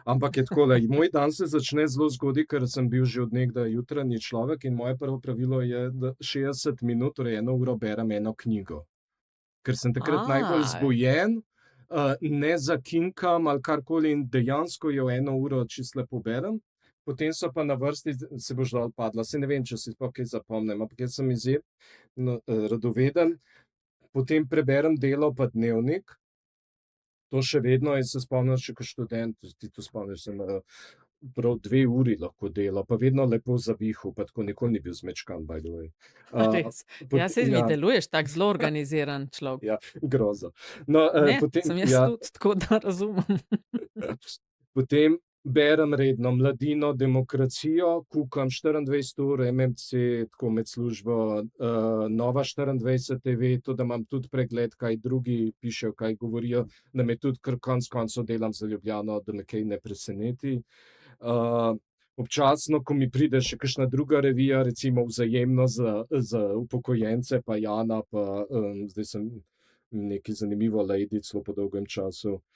Ampak je takole, moj dan se začne zelo zgodaj, ker sem bil že od nekdaj jutranji človek in moje prvo pravilo je, da 60 minut, torej 1 uro berem eno knjigo. Ker sem takrat najbolj A, zbujen, ne zakinkam ali karkoli in dejansko jo 1 uro čisto lepo berem. Potem so pa na vrsti, se boš dol padla, saj ne vem, če si sploh kaj zapomnim, ampak jaz sem izjemno, radoveden. Potem preberem Delo pa Dnevnik. To še vedno, jaz se spomnim še kot študent, ti to spomniš, sem, prav 2 uri lahko delal, pa vedno lepo zavihal, pa tako nikoli ni bil zmečkan, by the way. a res? Ja, saj mi Ja, deluješ tako zelo organiziran človek. ja, groza. No, Ne, potem, sem jaz ja, tudi, tako da razumem. potem berem redno Mladino, Demokracijo, kukam 24 ur, MMC, tako med službo, Nova24 TV, to, da imam tudi pregled, kaj drugi pišejo, kaj govorijo, da me tudi kar konec koncev delam za Ljubljano, da me kaj ne preseneti. Občasno, ko mi pride še kakšna druga revija, recimo Vzajemno za upokojence, pa Jana, pa zdaj sem nekaj zanimivo Lady celo po dolgem času.